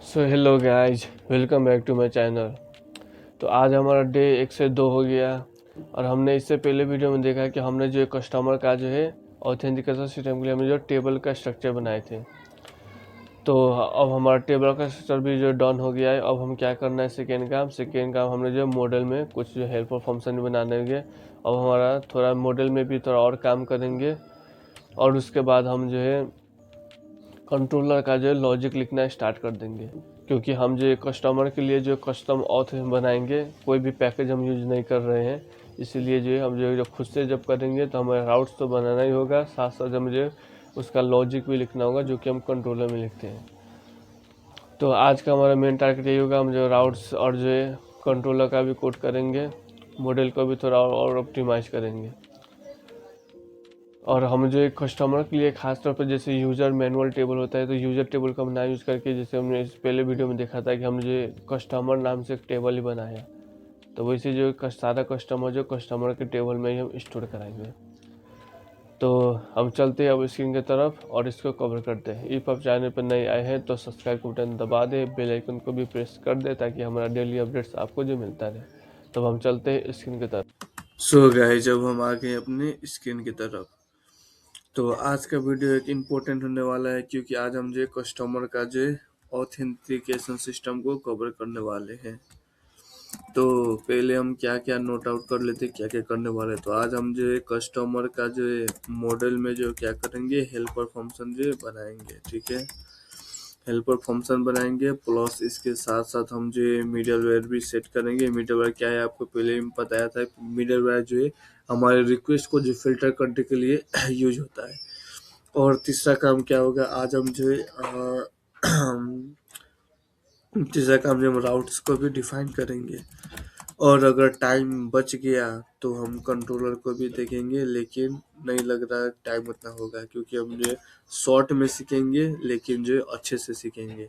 So hello guys, welcome back to my channel. तो आज हमारा डे 1 से 2 हो गया और हमने इससे पहले वीडियो में देखा कि हमने जो कस्टमर का जो है ऑथेंटिकेशन सिस्टम के लिए हमने जो टेबल का स्ट्रक्चर बनाए थे। तो अब हमारा टेबल का स्ट्रक्चर भी जो डन हो गया है। अब हम क्या करना है, सेकेंड काम हमने जो मॉडल में कुछ जो हेल्पर फंक्शन बनाने होंगे। अब हमारा थोड़ा मॉडल में भी थोड़ा और काम करेंगे और उसके बाद हम जो है कंट्रोलर का जो है लॉजिक लिखना स्टार्ट कर देंगे, क्योंकि हम जो कस्टमर के लिए जो कस्टम ऑथ बनाएंगे, कोई भी पैकेज हम यूज नहीं कर रहे हैं। इसीलिए जो है हम जो खुद से जब करेंगे तो हमें राउट्स तो बनाना ही होगा, साथ साथ हमें जो उसका लॉजिक भी लिखना होगा जो कि हम कंट्रोलर में लिखते हैं। तो आज का हमारा मेन टारगेट यही होगा, हम जो राउट्स और जो है कंट्रोलर का भी कोड करेंगे, मॉडल को भी थोड़ा और ऑप्टिमाइज करेंगे। और हम जो एक कस्टमर के लिए खास तौर पर जैसे यूज़र मैनुअल टेबल होता है, तो यूज़र टेबल का हम ना यूज़ करके, जैसे हमने इस पहले वीडियो में देखा था कि हम जो कस्टमर नाम से एक टेबल ही बनाया, तो वैसे जो सारा कस्टमर जो कस्टमर के टेबल में ही हम स्टोर कराएंगे। तो हम चलते हैं अब स्क्रीन की तरफ और इसको कवर करते हैं। इफ आप चैनल पर नए आए हैं तो सब्सक्राइब का बटन दबा दे, बेल आइकन को भी प्रेस कर दे ताकि हमारा डेली अपडेट्स आपको जो मिलता रहे। तो हम चलते हैं स्क्रीन की तरफ। सो गाइस, जब हम आ गए अपने स्क्रीन की तरफ, तो आज का वीडियो एक इम्पोर्टेंट होने वाला है, क्योंकि आज हम जो कस्टमर का जो ऑथेंटिकेशन सिस्टम को कवर करने वाले हैं। तो पहले हम क्या क्या नोट आउट कर लेते, क्या क्या करने वाले हैं। तो आज हम जो कस्टमर का जो मॉडल में जो क्या करेंगे, हेल्पर फंक्शन जो बनाएंगे। ठीक है, हेल्पर फंक्शन बनाएंगे, प्लस इसके साथ साथ हम जो मिडलवेयर भी सेट करेंगे। मिडलवेयर क्या है, आपको पहले ही बताया था। मिडलवेयर जो है हमारे रिक्वेस्ट को जो फिल्टर करने के लिए यूज होता है। और तीसरा काम क्या होगा, आज हम जो है तीसरा काम जो हम राउट्स को भी डिफाइन करेंगे। और अगर टाइम बच गया तो हम कंट्रोलर को भी देखेंगे, लेकिन नहीं लग रहा टाइम उतना होगा, क्योंकि हम जो शॉर्ट में सीखेंगे लेकिन जो अच्छे से सीखेंगे,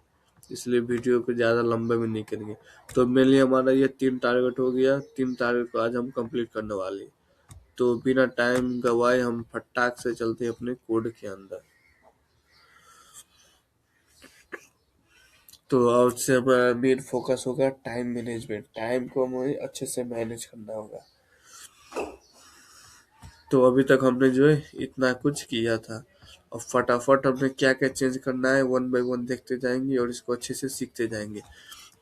इसलिए वीडियो को ज़्यादा लंबे में नहीं करेंगे। तो मेनली हमारा ये 3 टारगेट हो गया। 3 टारगेट को आज हम कंप्लीट करने वाले हैं। तो बिना टाइम गवाए हम फटाक से चलते हैं अपने कोड के अंदर। तो आज से हमारा मेन फोकस होगा टाइम मैनेजमेंट। टाइम को हमें अच्छे से मैनेज करना होगा। तो अभी तक हमने जो है इतना कुछ किया था, और फटाफट हमने क्या क्या चेंज करना है वन बाय वन देखते जाएंगे और इसको अच्छे से सीखते जाएंगे।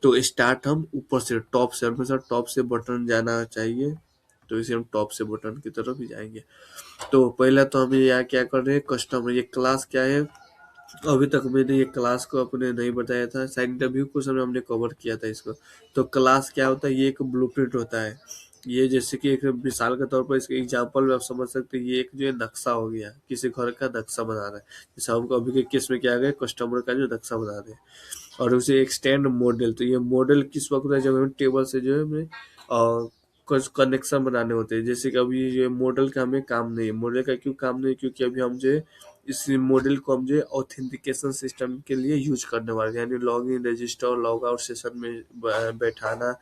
तो स्टार्ट हम ऊपर से, टॉप से, हमेशा टॉप से बटन जाना चाहिए। तो इसे हम टॉप से बटन की तरफ ही जाएंगे। तो पहला तो हम यहाँ क्या कर रहे हैं, कस्टमर, ये क्लास क्या है। अभी तक मैंने ये क्लास को अपने नहीं बताया था, शायद इंटरव्यू को समय हमने कवर किया था इसको। तो क्लास क्या होता है, ये एक ब्लूप्रिंट होता है। ये जैसे कि एक मिसाल के तौर पर इसके एग्जांपल में आप समझ सकते हैं, ये एक जो है नक्शा हो गया, किसी घर का नक्शा बना रहा है। जैसे हमको अभी के केस में क्या गया, कस्टमर का जो नक्शा बना रहे हैं। और उसे एक्सटेंड मॉडल, तो ये मॉडल किस वक्त होता है, जब हम टेबल से जो है हमें कुछ कनेक्शन बनाने होते हैं। जैसे कि अभी ये मॉडल का हमें काम नहीं है। मॉडल का क्यों काम नहीं है, क्योंकि अभी हम जो है इस मॉडल को हम जो है ऑथेंटिकेशन सिस्टम के लिए यूज करने वाले हैं, यानी log in, register, log out session में बैठाना।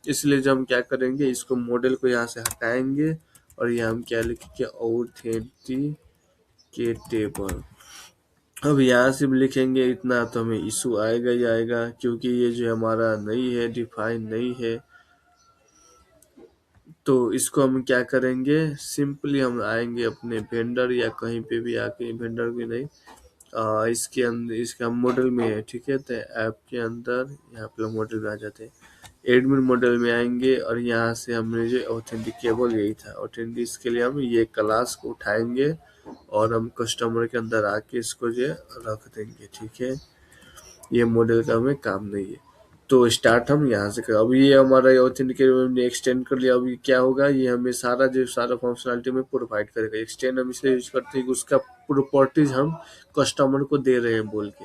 इसलिए जब हम क्या करेंगे, इसको मॉडल को यहाँ से हटाएंगे और यहाँ हम क्या लिखेंगे, ऑथेंटिकेटेबल। अब यहाँ से भी लिखेंगे इतना, तो हमें इशू आएगा ही आएगा, क्योंकि ये जो हमारा नहीं है, डिफाइन नहीं है। तो इसको हम क्या करेंगे, सिंपली हम आएंगे अपने वेंडर या कहीं पे भी आके, वेंडर भी नहीं, इसके अंदर, इसका मॉडल में है। ठीक है, तो ऐप के अंदर यहाँ पे मॉडल में आ जाते हैं। एडमिन मॉडल में आएंगे और यहाँ से हमने जो ऑथेंटिकेबल यही था, ऑथेंटिक, इसके लिए हम ये क्लास को उठाएंगे और हम कस्टमर के अंदर आके इसको जो रख देंगे। ठीक है, ये मॉडल का हमें काम नहीं है। तो स्टार्ट हम यहाँ से करें। अभी ये हमारा ऑथेंटिकेट ने एक्सटेंड कर लिया। अभी क्या होगा, ये हमें सारा जो सारा फंक्शनलिटी में प्रोवाइड करेगा। एक्सटेंड हम इसलिए यूज करते हैं कि उसका प्रॉपर्टीज हम कस्टमर को दे रहे हैं बोल के।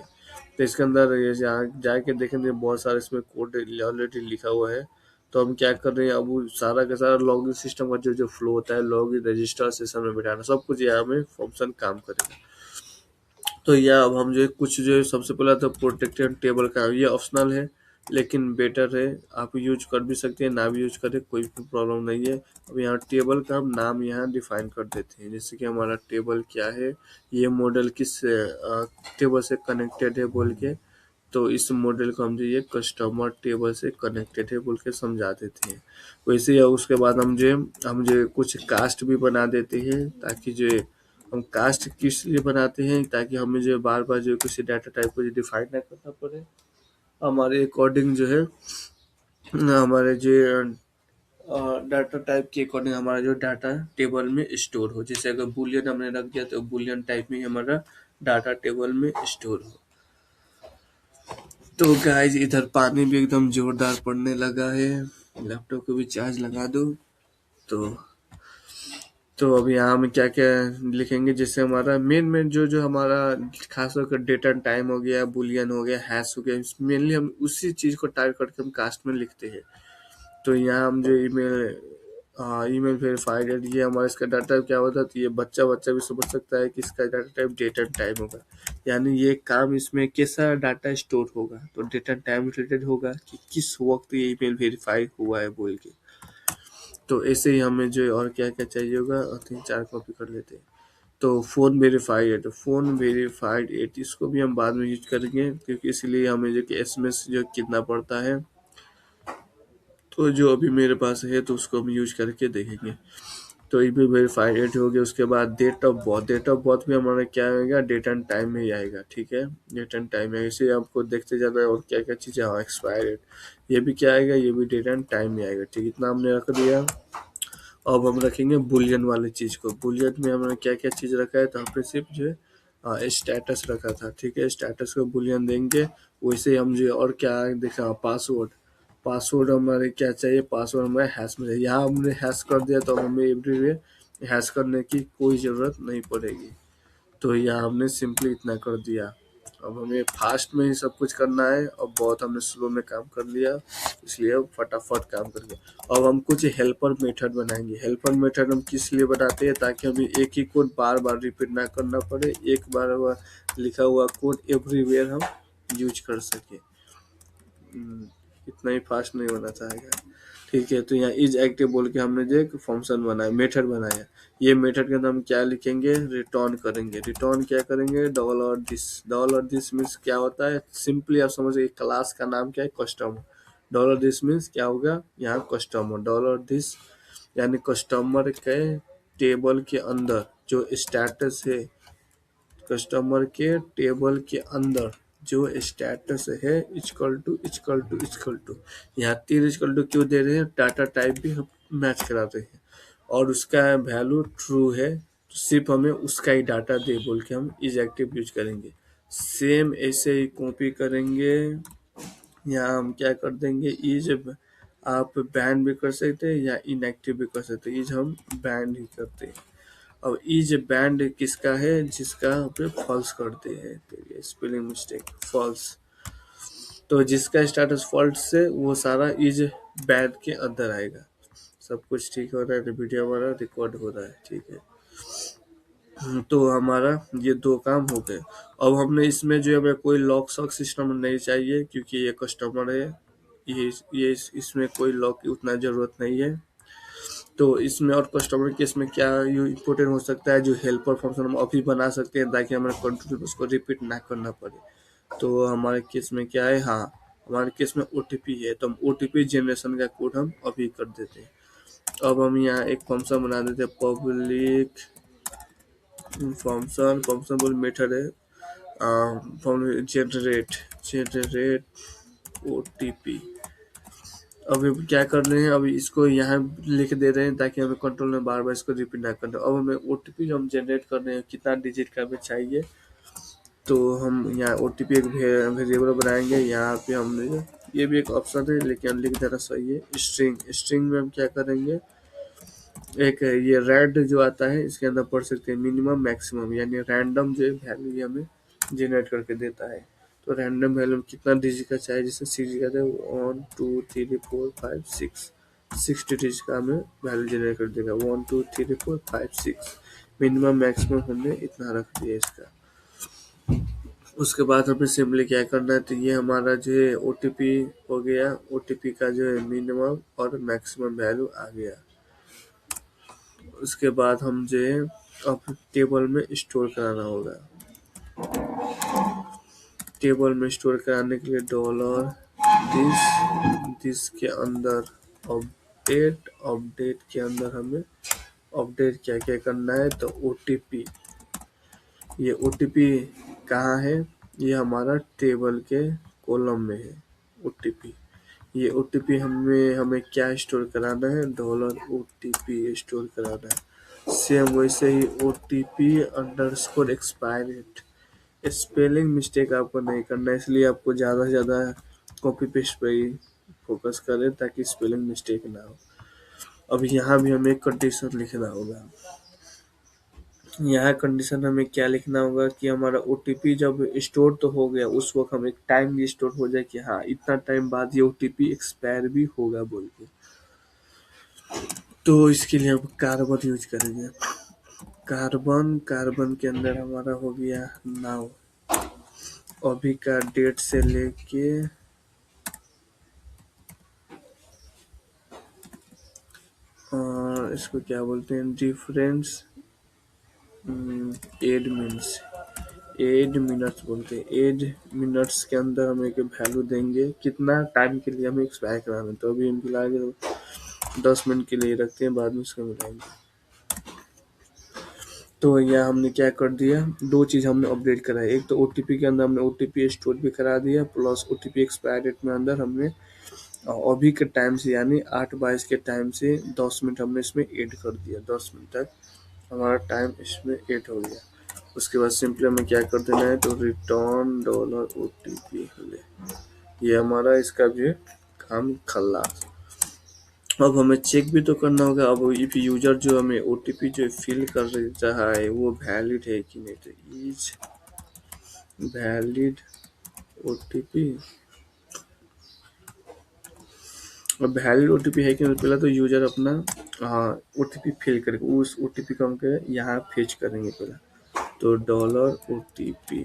तो इसके अंदर ये जाके देखेंगे, बहुत सारा इसमें कोड ऑलरेडी लिखा हुआ है। तो हम क्या कर रहे हैं, अब वो सारा का सारा लॉगिन सिस्टम का जो जो फ्लो होता है, लॉगिन, रजिस्टर, सेशन में बैठाना, सब कुछ यहाँ में फंक्शन काम करेगा। तो यह अब हम जो है कुछ जो है, सबसे पहला तो प्रोटेक्टेड टेबल का, ये ऑप्शनल है लेकिन बेटर है। आप यूज कर भी सकते हैं, ना भी यूज करें, कोई प्रॉब्लम नहीं है। अब यहाँ टेबल का हम नाम यहाँ डिफाइन कर देते हैं, जैसे कि हमारा टेबल क्या है, ये मॉडल किस टेबल से कनेक्टेड है बोल के। तो इस मॉडल को हम जो ये कस्टमर टेबल से कनेक्टेड है बोल के समझा देते हैं। वैसे ही उसके बाद हम जो कुछ कास्ट भी बना देते हैं, ताकि जो हम कास्ट किस लिए बनाते हैं, ताकि हमें जो बार बार जो किसी डाटा टाइप को जो डिफाइन ना करना पड़े, हमारे अकॉर्डिंग जो है हमारे जो डाटा टाइप के अकॉर्डिंग हमारा जो डाटा टेबल में स्टोर हो। जैसे अगर बुलियन हमने रख दिया तो बुलियन टाइप में ही हमारा डाटा टेबल में स्टोर हो। तो गाइज इधर पानी भी एकदम जोरदार पड़ने लगा है, लैपटॉप को भी चार्ज लगा दो। तो अब यहाँ हम क्या क्या लिखेंगे, जैसे हमारा मेन मेन जो हमारा खास कर डेटा टाइम हो गया, बुलियन हो गया, हैश हो गया, मेनली हम उसी चीज को टाइप करके हम कास्ट में लिखते हैं। तो यहाँ हम जो ईमेल वेरीफाइड, ये हमारा इसका डाटा टाइप क्या होता है, तो ये बच्चा भी समझ सकता है कि इसका data type date and time होगा। यानी ये काम इसमें कैसा डाटा स्टोर होगा, तो डेट एंड टाइम रिलेटेड होगा कि किस वक्त ये ईमेल वेरीफाई हुआ है बोल के। तो ऐसे ही हमें जो और क्या क्या चाहिए होगा, और 3-4 कॉपी कर लेते हैं। तो फोन वेरीफाइड है, तो फोन वेरीफाइड एट इसको भी हम बाद में यूज करेंगे, क्योंकि इसलिए हमें जो कि एसएमएस जो कितना पड़ता है, तो जो अभी मेरे पास है तो उसको हम यूज करके देखेंगे। तो ये भी वेरीफाइड एट हो गया। उसके बाद डेट ऑफ बर्थ भी हमारा क्या आएगा, डेट एंड टाइम में ही आएगा। ठीक है, डेट एंड टाइम है, इसे आपको देखते जाना है। और क्या क्या चीज़ें, हाँ एक्सपायर डेट, ये भी क्या आएगा, ये भी डेट एंड टाइम में आएगा। ठीक, इतना हमने रख दिया। अब हम रखेंगे बुलियन वाली चीज को। बुलियन में हमने क्या क्या चीज रखा है, तो हमने सिर्फ जो है स्टेटस रखा था। ठीक है, स्टेटस को बुलियन देंगे। वैसे ही हम जो और क्या देखा, पासवर्ड, पासवर्ड हमारे क्या चाहिए, पासवर्ड हमारे हैश में चाहिए। यहाँ हमने हैश कर दिया तो हमें एवरीवेयर हैश करने की कोई ज़रूरत नहीं पड़ेगी। तो यहाँ हमने सिंपली इतना कर दिया। अब हमें फास्ट में ही सब कुछ करना है, और बहुत हमने स्लो में काम कर लिया, इसलिए अब फटाफट काम कर लिया। अब हम कुछ हेल्पर मेथड बनाएंगे। हेल्पर मेथड हम किस लिए बनाते हैं, ताकि हमें एक ही कोड बार बार रिपीट ना करना पड़े, एक बार लिखा हुआ कोड एवरीवेयर हम यूज कर सके। इतना ही फास्ट नहीं होना चाहेगा। ठीक है, तो यहाँ इज एक्टिव बोल के हमने जो एक फंक्शन बनाया, मेथड बनाया। ये मेथड के अंदर हम क्या लिखेंगे, रिटर्न करेंगे। रिटर्न क्या करेंगे, dollar this. Dollar this means क्या होता है, सिंपली आप समझिए क्लास का नाम क्या है, कस्टमर। डॉलर दिस मीन्स क्या होगा, यहाँ कस्टमर। डॉलर दिस यानी कस्टमर के टेबल के अंदर जो स्टेटस है, कस्टमर के टेबल के अंदर जो स्टेटस है, इक्वल टू यहाँ 3 इक्वल टू क्यों दे रहे हैं, डाटा टाइप भी हम मैच कराते हैं, और उसका वैल्यू ट्रू है, तो सिर्फ हमें उसका ही डाटा दे बोल के हम इज एक्टिव यूज करेंगे। सेम ऐसे ही कॉपी करेंगे। यहाँ हम क्या कर देंगे, इज आप बैन भी कर सकते हैं या इनएक्टिव भी कर सकते हैं। इज हम बैन ही करते हैं। अब इज बैंड किसका है, जिसका पे फॉल्स करते हैं, तो ये स्पेलिंग मिस्टेक, फॉल्स। तो जिसका स्टेटस फॉल्स से वो सारा इज बैंड के अंदर आएगा। सब कुछ ठीक हो रहा है, वीडियो हमारा रिकॉर्ड हो रहा है। ठीक है, तो हमारा ये 2 काम हो गए। अब हमने इसमें जो हमें कोई लॉक सॉक सिस्टम नहीं चाहिए, क्योंकि ये कस्टमर है, ये इसमें कोई लॉक की उतना ज़रूरत नहीं है। तो इसमें और कस्टमर केस में क्या इम्पोर्टेंट हो सकता है, जो हेल्पर फंक्शन हम अभी बना सकते हैं, ताकि हमारे कंट्रोल उसको रिपीट ना करना पड़े। तो हमारे केस में क्या है, हाँ हमारे केस में ओटीपी है, तो हम ओटीपी जनरेशन का कोड हम अभी कर देते हैं। अब हम यहाँ एक फंक्शन बना देते हैं, पब्लिक फंक्शन। फंक्शन बोल मेथड है, जनरेट ओटीपी। अभी क्या कर रहे हैं, अभी इसको यहाँ लिख दे रहे हैं, ताकि हमें कंट्रोल में बार बार इसको रिपीट ना करना। अब हमें ओटीपी हम जनरेट कर रहे हैं, कितना डिजिट का हमें चाहिए, तो हम यहाँ ओटीपी एक वेरिएबल बनाएंगे। यहाँ पे हमने ये भी एक ऑप्शन है, लेकिन लिख देना सही है, स्ट्रिंग। स्ट्रिंग में हम क्या करेंगे, एक ये रेड जो आता है, इसके अंदर पढ़ सकते हैं मिनिमम मैक्सिमम, यानी रैंडम जो वैल्यू हमें जनरेट करके देता है। तो रैंडम वैल्यू कितना डिजिट का चाहिए, जैसे 6 का 1 2 3 4 5 6 60 डिजिट का हमें वैल्यू जनरेट कर देगा, 1 2 3 4 5 6। मिनिमम मैक्सिमम हमने इतना रख दिया इसका। उसके बाद हमें सिंपली क्या करना है, तो ये हमारा जो है ओटीपी हो गया। ओटीपी का जो है मिनिमम और मैक्सिमम वैल्यू आ गया। उसके बाद हम जो है अब टेबल में स्टोर कराना होगा। टेबल में स्टोर कराने के लिए डॉलर दिस के अंदर अपडेट के अंदर हमें अपडेट क्या क्या करना है, तो ओटीपी, ये ओटीपी कहाँ है, ये हमारा टेबल के कॉलम में है ओटीपी। ये ओटीपी हमें क्या स्टोर कराना है, डॉलर ओटीपी स्टोर कराना है। सेम वैसे ही ओटीपी अंडरस्कोर एक्सपायरेट, स्पेलिंग मिस्टेक आपको नहीं करना है, इसलिए आपको ज़्यादा से ज़्यादा कॉपी पेस्ट पे ही फोकस करें ताकि स्पेलिंग मिस्टेक ना हो। अब यहाँ भी हमें कंडीशन लिखना होगा। यहाँ कंडीशन हमें क्या लिखना होगा कि हमारा ओटीपी जब स्टोर तो हो गया, उस वक्त हमें टाइम भी स्टोर हो जाए कि हाँ इतना टाइम बाद ये ओटीपी एक्सपायर भी होगा बोल के। तो इसके लिए हम कार्बन यूज करेंगे। कार्बन के अंदर हमारा हो गया नाउ, अभी का डेट से लेके इसको क्या बोलते हैं, difference add means, add minutes बोलते हैं। एड मिनट्स के अंदर हम एक वैल्यू देंगे कितना टाइम के लिए हमें एक्सपायर कराना है, तो अभी हम फिलहाल 10 मिनट के लिए रखते हैं, बाद में उसको मिलाएंगे। तो यहाँ हमने क्या कर दिया, दो चीज़ हमने अपडेट करा है। एक तो ओटीपी के अंदर हमने ओटीपी स्टोर भी करा दिया, प्लस ओटीपी एक्सपायर डेट में अंदर हमने अभी के टाइम से यानी 8:22 के टाइम से 10 मिनट हमने इसमें ऐड कर दिया। 10 मिनट तक हमारा टाइम इसमें ऐड हो गया। उसके बाद सिंपली हमें क्या कर देना है, तो रिटर्न डॉलर ओटीपी ले, ये हमारा इसका भी काम खल्लास। अब हमें चेक भी तो करना होगा, अब इफ यूजर जो हमें ओटीपी जो फिल कर रहा है वो वैलिड है कि नहीं, तो इज वैलिड ओटीपी। अब वैलिड ओटीपी है कि नहीं, पहले तो यूजर अपना ओटीपी फिल करेगा, उस ओटीपी को हम यहाँ फेच करेंगे पहले, तो डॉलर ओटीपी।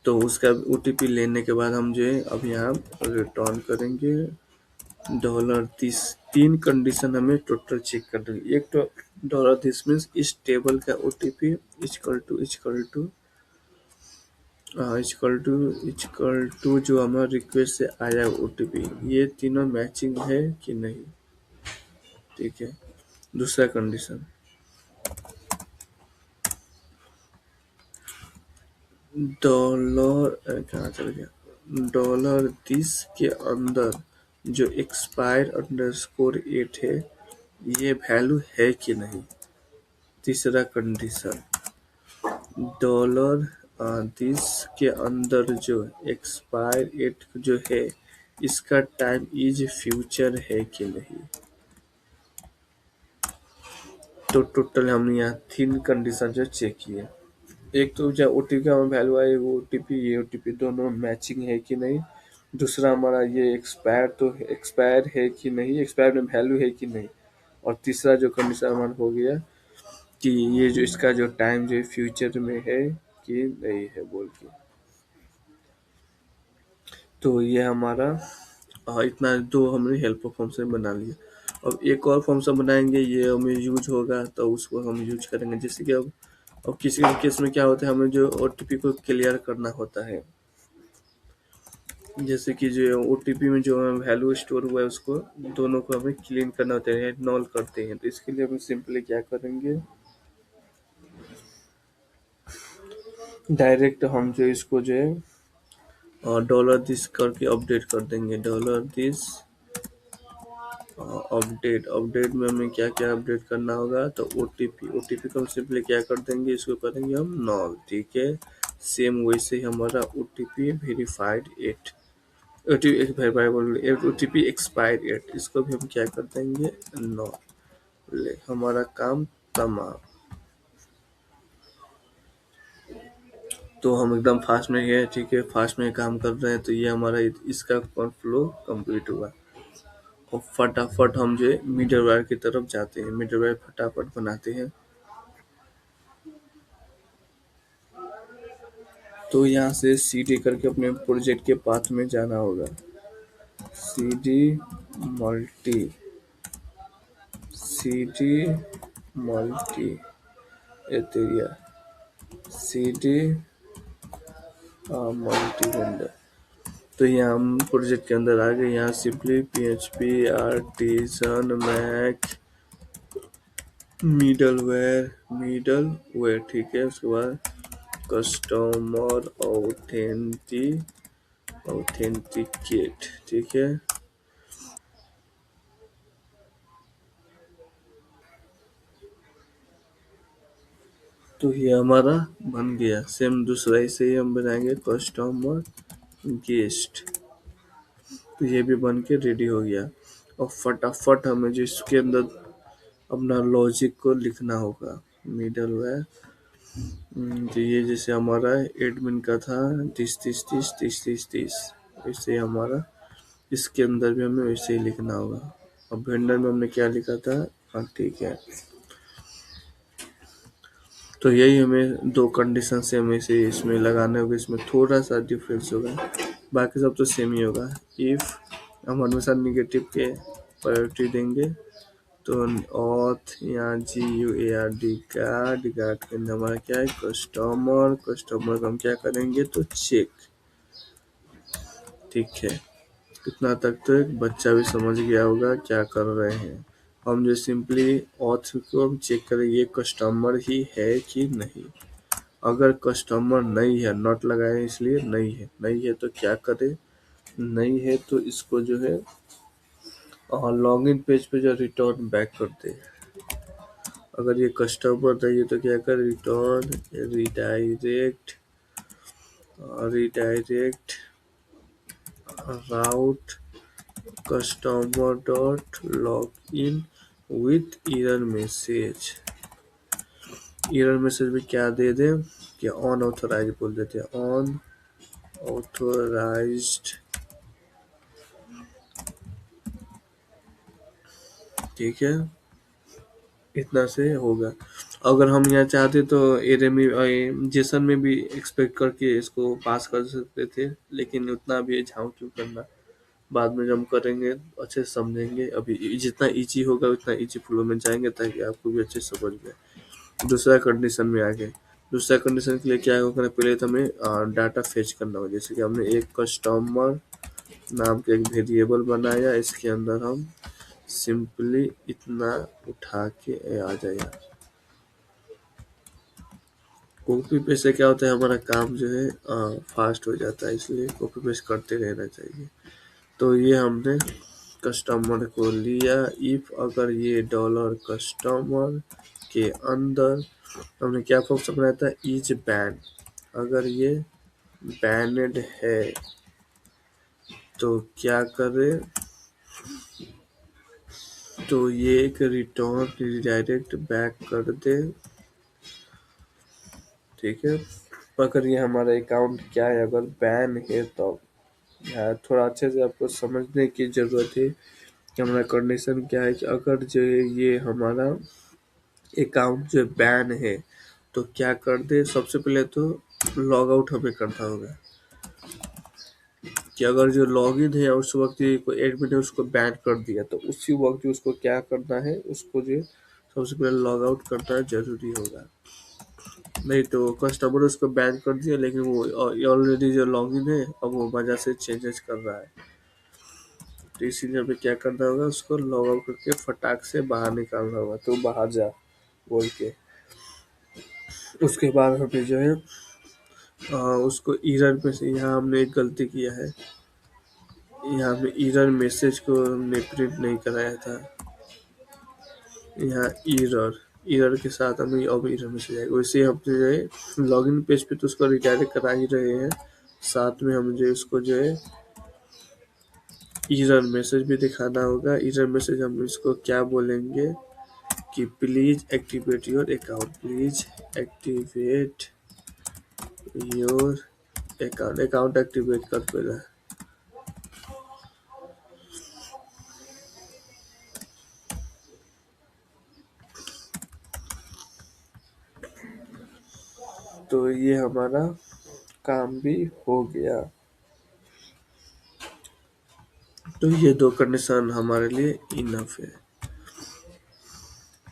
तो उसका ओटीपी लेने के बाद हम जो है अब यहाँ रिटर्न करेंगे डॉलर दिस। तीन कंडीशन हमें टोटल चेक कर देंगे। एक तो डॉलर दिस मीन्स इस टेबल का ओटीपी इक्वल टू जो हमारा रिक्वेस्ट से आया ओटीपी, ये तीनों मैचिंग है कि नहीं, ठीक है। दूसरा कंडीशन, डॉलर कहाँ चल गया, डॉलर दिस के अंदर जो एक्सपायर अंडरस्कोर 8 है ये वैल्यू है कि नहीं। तीसरा कंडीशन, डॉलर दिस के अंदर जो एक्सपायर 8 जो है इसका टाइम इज फ्यूचर है कि नहीं। तो टोटल हमने यहाँ तीन कंडीशन जो चेक किए। एक तो जो ओटीपी का वैल्यू आए वो ओटीपी, ये ओटीपी दोनों मैचिंग है कि नहीं। दूसरा हमारा ये एक्सपायर है कि नहीं, एक्सपायर में वैल्यू है कि नहीं। और तीसरा जो कंडीशन हमारा हो गया कि ये जो इसका जो टाइम जो फ्यूचर में है कि नहीं है बोल के। तो ये हमारा इतना दो हमने हेल्पर फंक्शन बना लिया। अब एक और फंक्शन बनाएंगे, ये हमें यूज होगा तो उसको हम यूज करेंगे। जैसे कि अब किसी के केस में क्या होता है, हमें जो ओटीपी को क्लियर करना होता है, जैसे कि जो ओटीपी में जो वैल्यू स्टोर हुआ है उसको दोनों को हमें क्लीन करना होता है, नॉल करते हैं। तो इसके लिए हम सिंपली क्या करेंगे, डायरेक्ट हम जो इसको जो है डॉलर दिस करके अपडेट कर देंगे। डॉलर दिस अपडेट में हमें क्या क्या अपडेट करना होगा, तो ओटीपी को हम सिंपली क्या कर देंगे, इसको करेंगे हम नॉल, ठीक है। सेम वैसे ही हमारा ओटीपी वेरीफाइड 8, ओटीपी एक्सपायर्ड 8, इसको भी हम क्या कर देंगे नॉल। ले हमारा काम तमाम। तो हम एकदम फास्ट में है, ठीक है, फास्ट में काम कर रहे हैं। तो ये हमारा इसका फ्लो कंप्लीट हुआ। और फटाफट हम जो मिडलवेयर की तरफ जाते हैं, मिडलवेयर फटाफट बनाते हैं। तो यहाँ से सीडी करके अपने प्रोजेक्ट के पाथ में जाना होगा। CD multi area, CD multi vendor. तो यहाँ हम प्रोजेक्ट के अंदर आ गए। यहाँ simply PHP artisan make middleware ठीक है। उसके बाद कस्टमर ऑथेंटिकेट ठीक है। तो ये हमारा बन गया। सेम दूसरा ऐसे ही हम बनाएंगे कस्टमर गेस्ट। तो ये भी बन के रेडी हो गया। और फटाफट हमें जो इसके अंदर अपना लॉजिक को लिखना होगा। मिडलवेयर तो ये जैसे हमारा एडमिन का था 30 वैसे हमारा इसके अंदर भी हमें वैसे ही लिखना होगा। अब वेंडर में हमने क्या लिखा था, हाँ ठीक है। तो यही हमें दो कंडीशन से हमें से इसमें लगाने होगा। इसमें थोड़ा सा डिफरेंस होगा, बाकी सब तो सेम ही होगा। इफ हम हमेशा निगेटिव के प्रायोरिटी देंगे तो ऑथ यहाँ GUARD गार्ड के अंदर हमारा क्या है कस्टमर को हम क्या करेंगे तो चेक। ठीक है, इतना तक तो एक बच्चा भी समझ गया होगा क्या कर रहे हैं। हम जो सिंपली ऑथ को हम चेक करें ये कस्टमर ही है कि नहीं। अगर कस्टमर नहीं है, नॉट लगाए इसलिए नहीं है तो क्या करें, नहीं है तो इसको जो है लॉगिन पेज पे जो रिटर्न बैक कर दे। अगर ये कस्टमर नहीं है तो क्या कर return redirect route customer dot log in with error message में क्या दे दे कि अनऑथराइज बोल देते हैं अनऑथराइज्ड। ठीक है, इतना से होगा। अगर हम यहाँ चाहते तो एरे में जेसन में भी एक्सपेक्ट करके इसको पास कर सकते थे, लेकिन उतना भी झाँव क्यों करना, बाद में जब हम करेंगे अच्छे से समझेंगे। अभी जितना इजी होगा उतना इजी फ्लो में जाएंगे ताकि आपको भी अच्छे से समझ में। दूसरा कंडीशन में आ गए। दूसरा कंडीशन के लिए क्या होगा, पहले तो हमें डाटा फेच करना होगा। जैसे कि हमने एक कस्टमर नाम का एक वेरिएबल बनाया, इसके अंदर हम सिंपली इतना उठा के आ जाएगा। कॉपी पेस्ट से क्या होता है, हमारा काम जो है फास्ट हो जाता है, इसलिए कॉपी पेस्ट करते रहना चाहिए। तो ये हमने कस्टमर को लिया। इफ अगर ये डॉलर कस्टमर के अंदर हमने क्या फंक्शन बनाया था, इज बैन, अगर ये बैनड है तो क्या करे, तो ये एक रिटर्न रिडायरेक्ट बैक कर दे। ठीक है, अगर ये हमारा अकाउंट क्या है, अगर बैन है तो थोड़ा अच्छे से आपको समझने की जरूरत है कि हमारा कंडीशन क्या है। कि अगर जो है ये हमारा अकाउंट जो बैन है तो क्या कर दे, सबसे पहले तो लॉग आउट हमें करना होगा। कि अगर जो लॉगिन है उस वक्त ये कोई एडमिन ने उसको बैन कर दिया तो उसी वक्त जो उसको क्या करना है, उसको जो सबसे पहले लॉग आउट करना जरूरी होगा। नहीं तो कस्टमर उसको बैन कर दिया लेकिन वो ऑलरेडी जो लॉगिन है अब वो वजह से चेंजेस कर रहा है, तो इसीलिए हमें क्या करना होगा, उसको लॉग आउट करके फटाक से बाहर निकालना होगा। तो बाहर जा बोल के उसके बाद हमें जो है उसको एरर में से, यहाँ हमने एक गलती किया है, यहाँ पे एरर मैसेज को हमने प्रिंट नहीं कराया था। यहाँ एरर के साथ हमें अब एरर मैसेज आएगा। वैसे हम जो है लॉगिन पेज पे तो उसको रिडायरेक्ट करा ही रहे हैं, साथ में हम जो इसको जो है एरर मैसेज भी दिखाना होगा। एरर मैसेज हम इसको क्या बोलेंगे कि please activate your account, please activate your account activate कर पहला। तो ये हमारा काम भी हो गया। तो ये दो कंडीशन हमारे लिए इनफ है।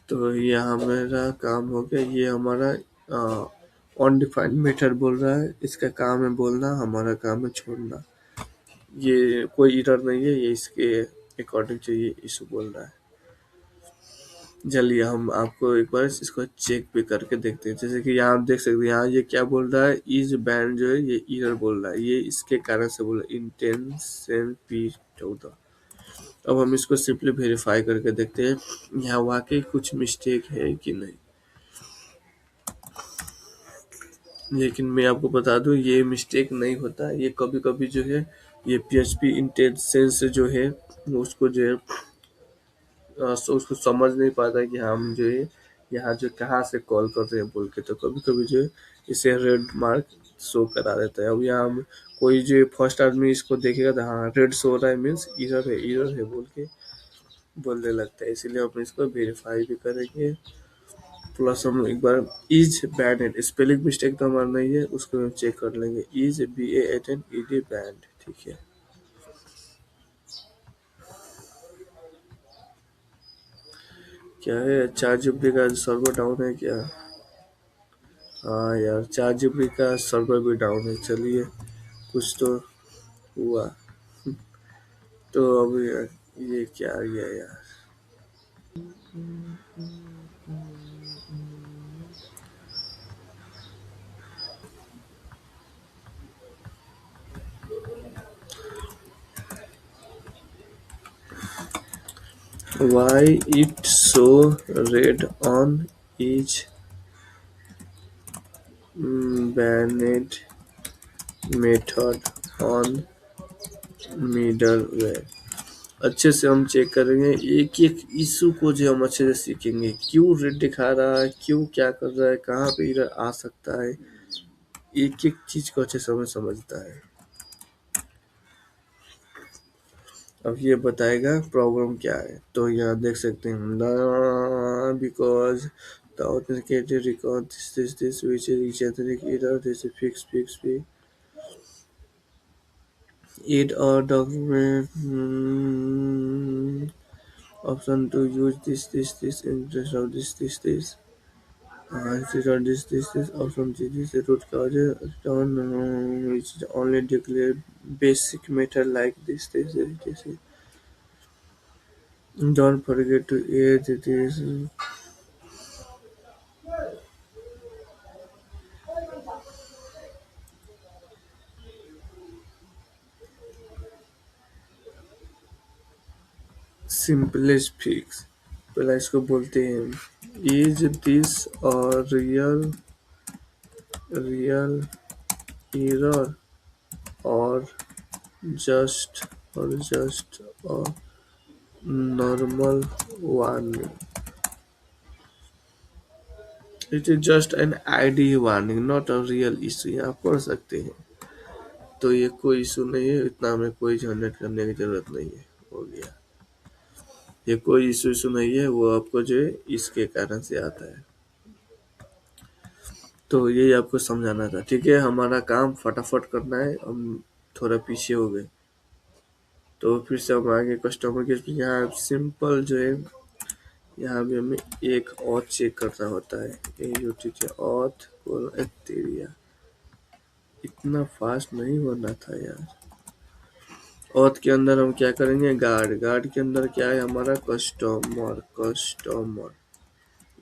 तो ये हमारा काम हो गया। ये हमारा अनडिफाइंड मेथड बोल रहा है, इसका काम है बोलना, हमारा काम है छोड़ना। ये कोई एरर नहीं है, ये इसके अकॉर्डिंग से ये इशू बोल रहा है। चलिए हम आपको एक बार इसको चेक भी करके देखते हैं। जैसे कि यहाँ आप देख सकते हैं, यहाँ ये क्या बोल रहा है, इज बैंड जो है ये एरर बोल रहा है, ये इसके कारण से बोल रहा है, इंटेंशन P14। अब हम इसको सिंपली वेरीफाई करके देखते हैं यहाँ वाकई कुछ मिस्टेक है कि नहीं। लेकिन मैं आपको बता दूं ये मिस्टेक नहीं होता, ये कभी कभी जो है ये PHP इंटेंशन जो है उसको जो है उसको समझ नहीं पाता कि हम जो है यहाँ जो कहाँ से कॉल कर रहे हैं बोल के, तो कभी कभी जो है इसे रेड मार्क शो करा देता है। अब यहाँ हम कोई जो फर्स्ट आदमी इसको देखेगा तो हाँ रेड शो हो रहा है, मीन्स इरर है बोल के बोलने लगता है। इसीलिए हम इसको वेरीफाई भी करेंगे, प्लस हम एक bar is band spelling mistake तो हमारा नहीं है उसको हम चेक कर लेंगे। इज BAND बैंड, ठीक है। क्या है, चार जीबी का सर्वर डाउन है क्या? हाँ यार 4 GB का सर्वर भी डाउन है। चलिए कुछ तो हुआ। तो अब यार ये क्या आ गया यार। Why it so red on each banned method on middleware? अच्छे से हम चेक करेंगे, एक एक इशू को जो हम अच्छे से सीखेंगे, क्यों रेड दिखा रहा है, क्यों क्या कर रहा है, कहाँ पे एरर आ सकता है, एक एक चीज को अच्छे से हमें समझता है। अब ये बताएगा प्रॉब्लम क्या है। तो यहाँ देख सकते हैं because the authenticated record this which is each ethnic error this is fix it or document option to use this interest of this this option this root cause return which is only declare basic method like this. Don't forget to add this simplest fix। पहला इसको बोलते हैं is this और real error और just a normal warning. It is just an ID warning not a real issue. यहाँ पढ़ सकते हैं, तो ये कोई इशू नहीं है, इतना हमें कोई झंझट करने की जरूरत नहीं है। हो गया, ये कोई इशू नहीं है, वो आपको जो है इसके कारण से आता है। तो यही आपको समझाना था, ठीक है। हमारा काम फटाफट करना है, हम थोड़ा पीछे हो गए। तो फिर से हम आगे कस्टमर के यहाँ सिंपल जो है यहाँ भी हमें एक ऑथ चेक करना होता है। ऑथ तेरिया इतना फास्ट नहीं होना था यार। ऑथ के अंदर हम क्या करेंगे, गार्ड के अंदर क्या है हमारा कस्टमर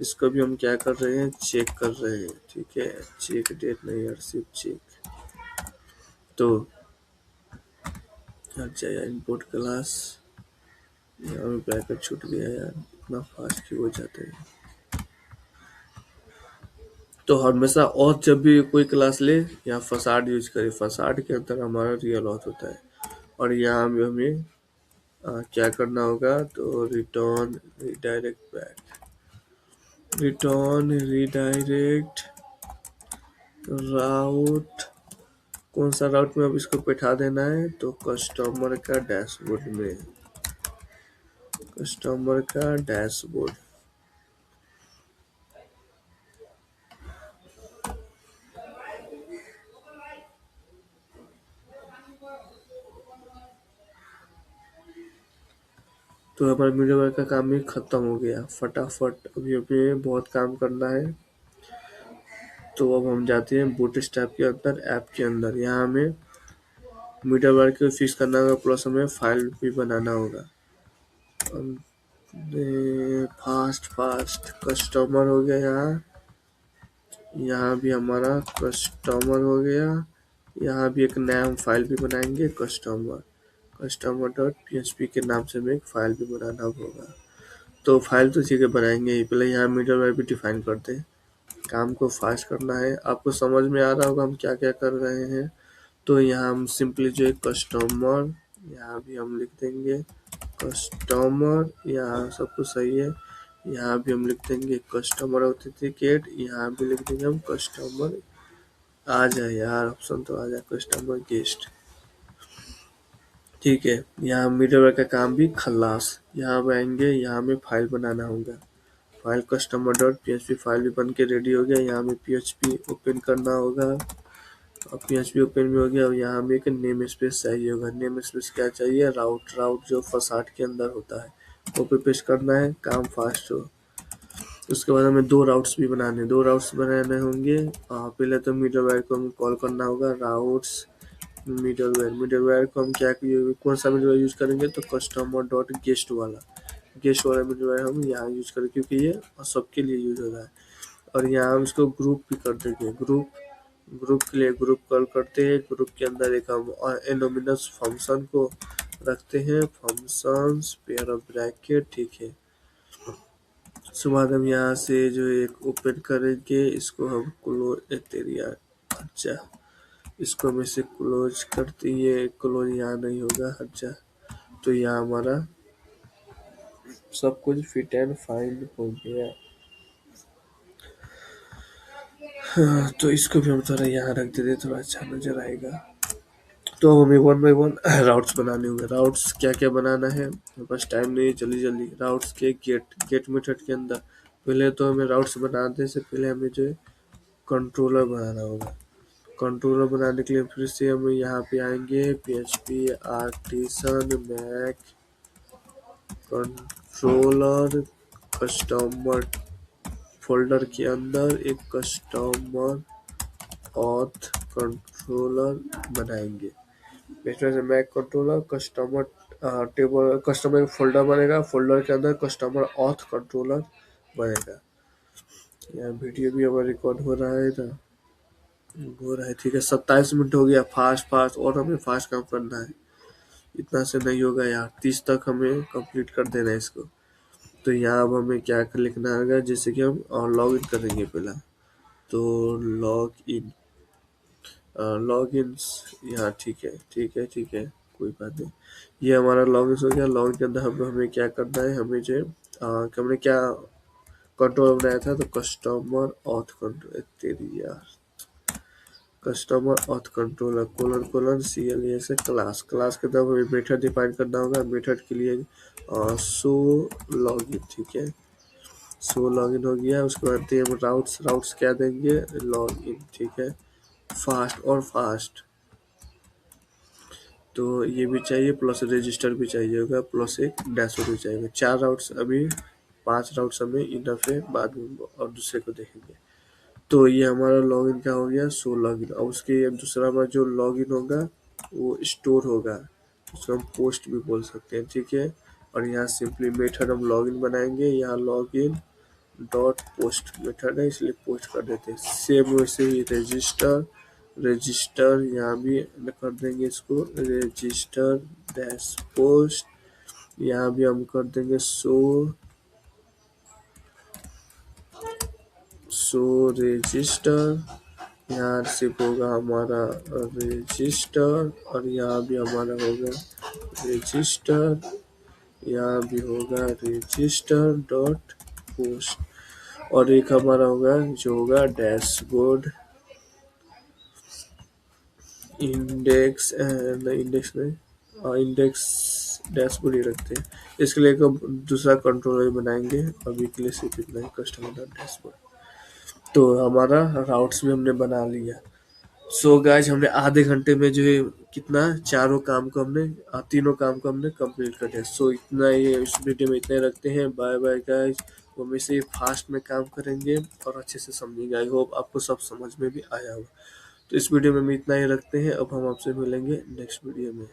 इसको भी हम क्या कर रहे हैं, चेक कर रहे हैं, ठीक है। चेक डेट नहीं यार, सिर्फ चेक। तो अच्छा यार इनपुट क्लास यहाँ में ब्रैकेट छूट गया यार, इतना फास्ट क्यों हो जाता है। तो हमेशा ऑथ जब भी कोई क्लास ले यहाँ फसाड यूज करे, फसाड के अंदर हमारा रियल ऑथ होता है। और यहाँ भी हमें क्या करना होगा, तो रिटर्न रिडायरेक्ट राउट। कौन सा राउट में अब इसको बैठा देना है, तो कस्टमर का डैशबोर्ड में, कस्टमर का डैशबोर्ड। तो हमारा मिडलवेयर का काम भी खत्म हो गया फटाफट। अभी अभी बहुत काम करना है। तो अब हम जाते हैं बूटस्ट्रैप के अंदर, ऐप के अंदर। यहाँ हमें मिडलवेयर को फिक्स करना होगा, प्लस हमें फाइल भी बनाना होगा। फास्ट फास्ट कस्टमर हो गया यहाँ भी हमारा कस्टमर हो गया। यहाँ भी एक नया हम फाइल भी बनाएंगे, कस्टमर डॉट पीएचपी के नाम से हमें एक फाइल भी बनाना होगा। तो फाइल तो ठीक है बनाएंगे ही, पहले यहाँ मिडलवेयर भी डिफाइन करते हैं। काम को फास्ट करना है, आपको समझ में आ रहा होगा हम क्या क्या कर रहे हैं। तो यहाँ हम सिंपली जो है कस्टमर, यहाँ भी हम लिख देंगे कस्टमर, यहाँ सब कुछ सही है। यहाँ भी हम लिख देंगे कस्टमर ऑथेंटिकेट, यहाँ भी लिख देंगे हम कस्टमर, आ जाए यार ऑप्शन तो आ जाए, कस्टमर गेस्ट। ठीक है, यहाँ मिडलवेयर का काम भी खल्लास। यहाँ पे आएंगे, यहाँ में फाइल बनाना होगा, file customer dot PHP file भी बन के रेडी हो गया। यहाँ में पीएचपी ओपन करना होगा, और पीएचपी ओपन भी हो गया। और यहाँ में एक नेम स्पेस चाहिए होगा। नेम स्पेस क्या चाहिए, राउट जो फसाड के अंदर होता है, कॉपी पेस्ट करना है, काम फास्ट हो। उसके बाद हमें 2 राउट्स भी बनाने होंगे। पहले तो मिडलवेयर को हमें कॉल करना होगा, राउट्स मिडलवेयर को हम क्या कौन सा मिडलवेयर यूज करेंगे, तो कस्टमर डॉट गेस्ट वाला मिडलवेयर हम यहाँ यूज करें, क्योंकि ये सबके लिए यूज हो रहा है। और यहाँ हम इसको ग्रुप भी कर देंगे, ग्रुप के लिए ग्रुप कॉल करते हैं। ग्रुप के अंदर एक हम एनोमिनस फंक्शन को रखते हैं, फंक्शंस पेयर ऑफ ब्रैकेट, ठीक है। उसके बाद हम यहाँ से जो एक ओपन करेंगे, इसको हम क्लोज एरिया, अच्छा इसको हम इसे क्लोज करते हैं, क्लोज यहाँ नहीं होगा, अच्छा। तो यहाँ हमारा सब कुछ फिट एंड फाइन हो गया। हाँ, तो इसको भी हम थोड़ा यहाँ रख देते, थोड़ा अच्छा नजर आएगा। तो हमें 1 बाय 1 राउट्स बनाने होंगे। राउट्स क्या क्या बनाना है, बस टाइम नहीं है, जल्दी राउट्स के गेट मेथड के अंदर पहले तो हमें राउट्स बनाने से पहले हमें जो है कंट्रोलर बनाना होगा। कंट्रोलर बनाने के लिए फिर से हम यहाँ पे आएंगे, PHP artisan make controller, customer folder के अंदर एक कस्टमर ऑथ कंट्रोलर बनाएंगे। इसमें से make controller customer table, customer folder बनेगा, फोल्डर के अंदर कस्टमर ऑथ कंट्रोलर बनेगा। यहाँ वीडियो भी हमारा रिकॉर्ड हो रहा है ना, हो रहा है, ठीक है। 27 मिनट हो गया, फास्ट और हमें फास्ट काम करना है, इतना से नहीं होगा यार, 30 तक हमें कंप्लीट कर देना है इसको। तो यहाँ अब हमें क्या लिखना होगा, जैसे कि हम लॉग इन करेंगे पहला, तो लॉग इन यहाँ, ठीक है, कोई बात नहीं। ये हमारा लॉग इन हो गया। लॉग इन के अंदर हमें क्या करना है, हमें जो हमने क्या कंट्रोल बनाया था, तो customer auth control, customer auth controller colon CLA से क्लास के अंदर हमें मेथड डिफाइन करना होगा। मेथड के लिए शो लॉगिन, ठीक है, शो लॉगिन हो गया। उसके बाद हम राउट्स क्या देंगे, लॉगिन, ठीक है, फास्ट। तो ये भी चाहिए, प्लस रजिस्टर भी चाहिए होगा, प्लस एक डैशबोर्ड भी चाहिए। 4 राउट्स अभी, 5 राउट्स हमें इनफ है, बाद में और दूसरे को देखेंगे। तो ये हमारा लॉगिन क्या हो गया, शो लॉगिन। और उसके दूसरा हमारा जो लॉगिन होगा वो स्टोर होगा, उसको हम पोस्ट भी बोल सकते हैं, ठीक है। और यहाँ सिंपली मेथड हम लॉगिन बनाएंगे, यहाँ लॉगिन डॉट पोस्ट मेथड है, इसलिए पोस्ट कर देते हैं। सेम वैसे ही रजिस्टर यहाँ भी कर देंगे, इसको रजिस्टर डैश पोस्ट, यहाँ भी हम कर देंगे शो रजिस्टर, यहाँ सिर्फ होगा हमारा रजिस्टर, और यहाँ भी हमारा होगा रजिस्टर, यहाँ भी होगा रजिस्टर डॉट पोस्ट। और एक हमारा होगा जो होगा डैशबोर्ड इंडेक्स डैशबोर्ड ही रखते हैं। इसके लिए एक दूसरा कंट्रोलर बनाएंगे, अभी के लिए सिर्फ इतना ही, कस्टमर डॉट डैशबोर्ड। तो हमारा राउट्स भी हमने बना लिया। सो गाइज हमने आधे घंटे में जो है कितना चारों काम को हमने तीनों काम को हमने कंप्लीट कर दिया। सो इतना ही इस वीडियो में इतना ही रखते हैं। Bye bye guys. वो में से फास्ट में काम करेंगे और अच्छे से समझेंगे। आई होप आपको सब समझ में भी आया होगा। तो इस वीडियो में हम इतना ही रखते हैं। अब हम आपसे मिलेंगे नेक्स्ट वीडियो में।